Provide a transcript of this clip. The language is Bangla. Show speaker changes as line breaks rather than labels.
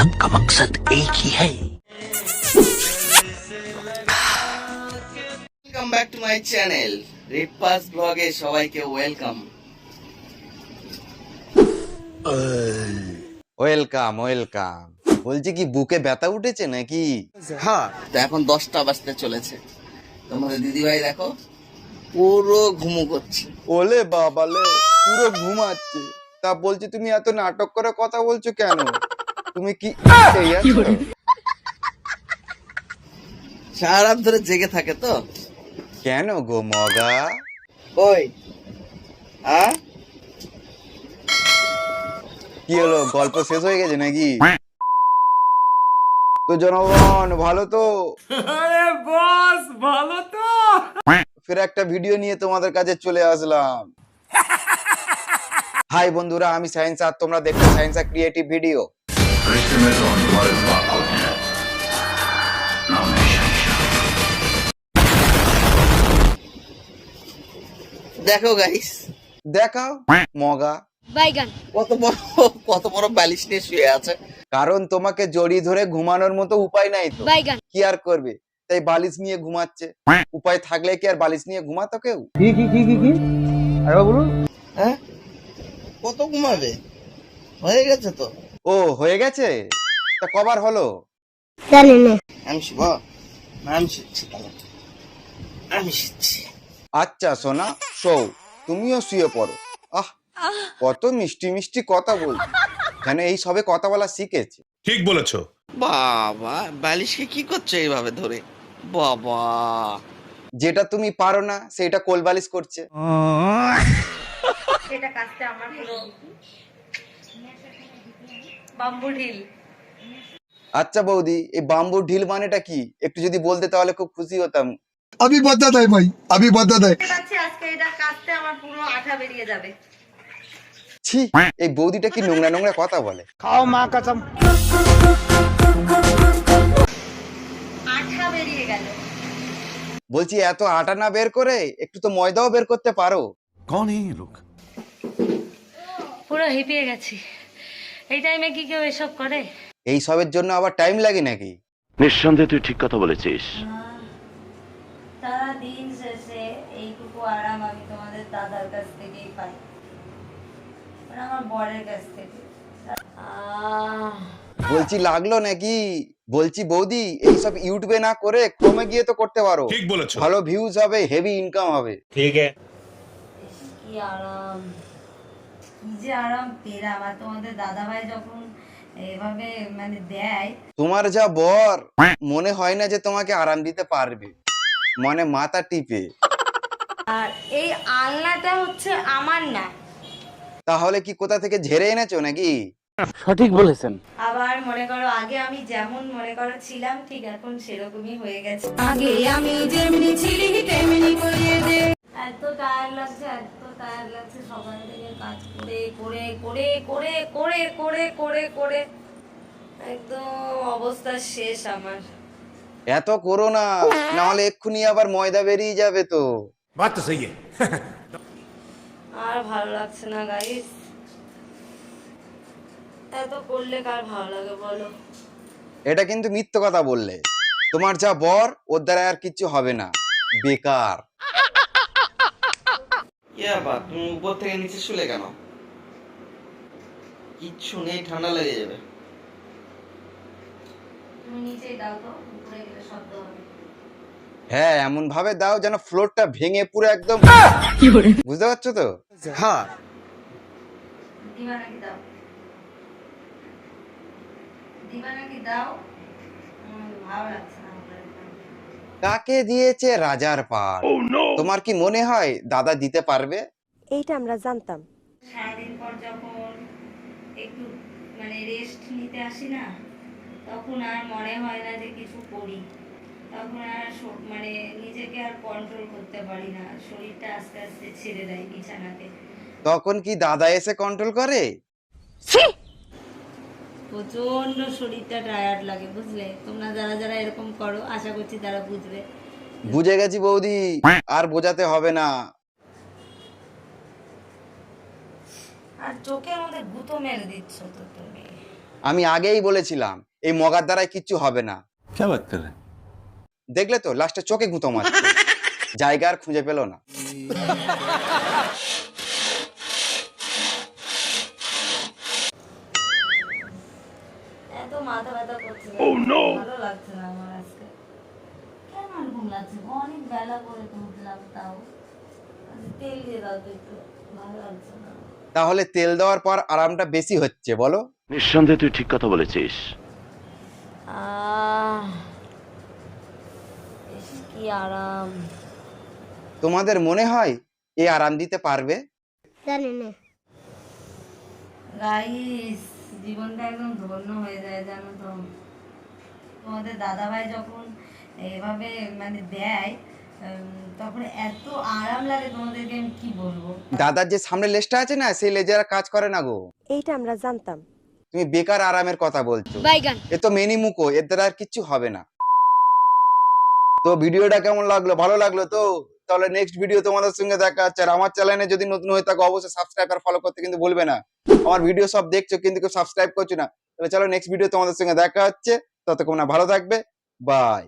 सबका मकसद एक ही है।
Welcome back to my channel Ripa's ব্লগে সবাইকে ওয়েলকাম।
ওয়েলকাম। বলছি কি বুকে ব্যথা উঠেছে নাকি?
হ্যাঁ, তো এখন 10টা বাজতে চলেছে। তোমাদের দিদিভাই দেখো পুরো ঘুমু করছে।
ওলে বাবালে, পুরো ঘুমাচ্ছে। তা বলছি তুমি এত নাটক করে কথা বলছো কেন? তুমি কি এই আছো?
সারা রাত ধরে জেগে থাকে তো।
কেন গো মগা?
ওই হ্যাঁ,
কি হলো, গল্প শেষ হয়ে গেছে নাকি? তো জনগণ ভালো তো?
আরে বস ভালো তো?
ফের একটা ভিডিও নিয়ে তোমাদের কাছে চলে আসলাম। হাই বন্ধুরা, আমি সায়েন্স আর তোমরা দেখছো সায়েন্স আর ক্রিয়েটিভ ভিডিও।
দেখো গাইস,
দেখাও মগা।
বাইগান
কত বড় বালিশ নিয়ে শুয়ে আছে।
কারণ তোমাকে জড়িয়ে ধরে ঘুমানোর মতো উপায় নাই তো।
বাইগান
কি আর করবে, তাই বালিশ নিয়ে ঘুমাচ্ছে। উপায় থাকলে কি আর বালিশ নিয়ে ঘুমাতো কেউ?
হ্যাঁ, কত ঘুমাবে? হয়ে গেছে তো।
ও হয়ে গেছে, তা কবার হলো?
জানি না।
আমি শিব, আমি শিখছি তাহলে, আমি শিখছি।
আচ্ছা সোনা, শো, তুমিও শুয়ে পড়ো। আহ, কত মিষ্টি মিষ্টি কথা বল, যেন এই সবে কথা বলা শিখেছে।
ঠিক বলেছো।
বাবা, বালিশকে কি করছো এইভাবে ধরে? বাবা,
যেটা তুমি পারো না সেটা কোল বালিশ করছে।
সেটা কাজটা আমার হলো বাম্বু ঢিল।
আচ্ছা বৌদি, এই বাম্বু ঢিল মানেটা কি একটু যদি বলতে তাহলে খুব খুশি হতাম।
अभी बदत है भाई, अभी बदत है।
পাচ্ছি আজকে এটা কাজতে আমার পুরো আঠা বেরিয়ে যাবে।
ছি, এই বৌদিটা কি নোংরা নোংরা কথা বলে।
আঠা বেরিয়ে গেল।
বলছি এত আটা না বের করে একটু তো ময়দাও বের করতে পারো।
कौन है ये लोग?
পুরো হিপিয়ে গেছি। এই টাইমে কি কেউ এসব করে?
এই সবের জন্য আবার টাইম লাগে নাকি?
নিঃসন্দেহে তুই ঠিক কথা বলেছিস।
সারা দিন শেষে এইটুকু আরাম আমি তোমাদের দাদার কাছ থেকেই পাই, মানে আমার বরের কাছ থেকে।
বলছি লাগলো নাকি? বলছি বৌদি, এইসব ইউটিউবে না করে ক্রমে গিয়ে তো করতে পারো।
ঠিক বলেছো।
ভালো ভিউজ হবে, হেভি ইনকাম হবে।
কি আরাম, কি যে আরাম পেলাম। আর তোমাদের দাদা ভাই যখন এভাবে মানে দেয়,
তোমার যা বর, মনে হয় না যে তোমাকে আরাম দিতে পারবে, মানে মাথা টিপে।
আর এই আলনাটা হচ্ছে আমার না।
তাহলে কি কোথা থেকে ঝেড়ে এনেছো নাকি?
আবার মনে করো আগে আমি যেমন মনে করো ছিলাম, ঠিক এখন সেরকমই হয়ে গেছে। আগে আমি যেমনি ছিলি তেমনি করিয়ে দে। এত টায়ার লাগছে, এত টায়ার লাগছে সকাল থেকে কাজ করে করে করে করে করে করে করে করে একদম অবস্থা শেষ আমার।
এত করো না, নাহলে এক্ষুনি আবার ময়দা বেরিয়ে যাবে তো।
বাত তো সহি है।
আর ভালো লাগছে না গাইস, এত করলে কার ভালো লাগে বলো?
এটা কিন্তু মিথ্যে কথা বললে। তোমার যা বর, ওর দ্বারা আর কিচ্ছু হবে না, বেকার।
ইয়া বা, তুমি উপর থেকে নিচে শুলে কেন? কিচ্ছু নেই, ঠান্ডা লেগে যাবে।
তুমি নিচেই দাও তো, উপরে গেলে শব্দ হবে।
হ্যাঁ, এমন ভাবে দাও যেন ফ্লোরটা ভেঙে পুরো একদম, বুঝতে পারছো তো?
হ্যাঁ,
দিবা নাকি দাও, দিবা নাকি দাও। ভালো লাগছে না আমার একদম।
কাকে দিয়েছে রাজার পাট? তোমার কি মনে হয় দাদা দিতে পারবে?
এইটা আমরা জানতাম।
সারাদিন পর যখন একটু মানে রেস্ট নিতে আসি না, তখন আর মনে হয় না যে কিছু করি। তখন আর মানে নিজেকে আর কন্ট্রোল করতে পারি না, শরীরটা আস্তে আস্তে ছেড়ে দেয় বিছানাতে।
তখন কি দাদা এসে কন্ট্রোল করে?
প্রচন্ড শরীরটা টায়ার্ড লাগে, বুঝলে? তোমরা যারা যারা এরকম করো আশা করছি তারা বুঝবে।
বুঝে গেছি বৌদি, আর বোঝাতে হবে না।
আর চোখের মধ্যে গুঁতো মেরে দিচ্ছ তো তুমি।
আমি আগেই বলেছিলাম এই মগার দ্বারাই কিচ্ছু হবে না।
क्या बात कर रहे हैं?
দেখলে তো লাস্টে চোখে গুঁতো মারছে, জায়গা আর খুঁজে পেল না।
এত মাথা ব্যথা করছে, ভালো লাগছে না আমার আজকে। কেন এরকম লাগছে? অনেক বেলা করে তুললাম, তাও তেল দিয়ে দাও তো একটু, ভালো লাগছে না।
তাহলে তেল দেওয়ার পর আরামটা বেশি হচ্ছে বলো?
নিঃসন্দেহে তুই ঠিক কথা বলেছিস।
ইস, কি আরাম।
তোমাদের মনে হয় এ আরাম দিতে পারবে?
গাইস, জীবনটা একদম ধন্য হয়ে যায় জানো তো। তোমাদের দাদাভাই যখন এভাবে মানে দেয়, তখন এত আরাম লাগে তোমাদেরকে, আমি কি বলবো।
দাদার যে সামনে লেজটা আছে না, সেই লেজে আর কাজ করে না গো।
এইটা আমরা জানতাম।
তুমি বেকার আরামের কথা বলছো। এ তো মেনি মুখো, এর দ্বারা আর কিচ্ছু হবে না। তো ভিডিওটা কেমন লাগলো? ভালো লাগলো তো? তাহলে নেক্সট ভিডিও তোমাদের সঙ্গে দেখা হচ্ছে। আর আমার চ্যানেলে যদি নতুন হয়ে থাকো অবশ্যই সাবস্ক্রাইব আর ফলো করতে কিন্তু ভুলবে না। আমার ভিডিও সব দেখছো কিন্তু কেউ সাবস্ক্রাইব করছো না, তাহলে চলো নেক্সট ভিডিও তোমাদের সঙ্গে দেখা হচ্ছে। ততক্ষণ না ভালো থাকবে, বাই।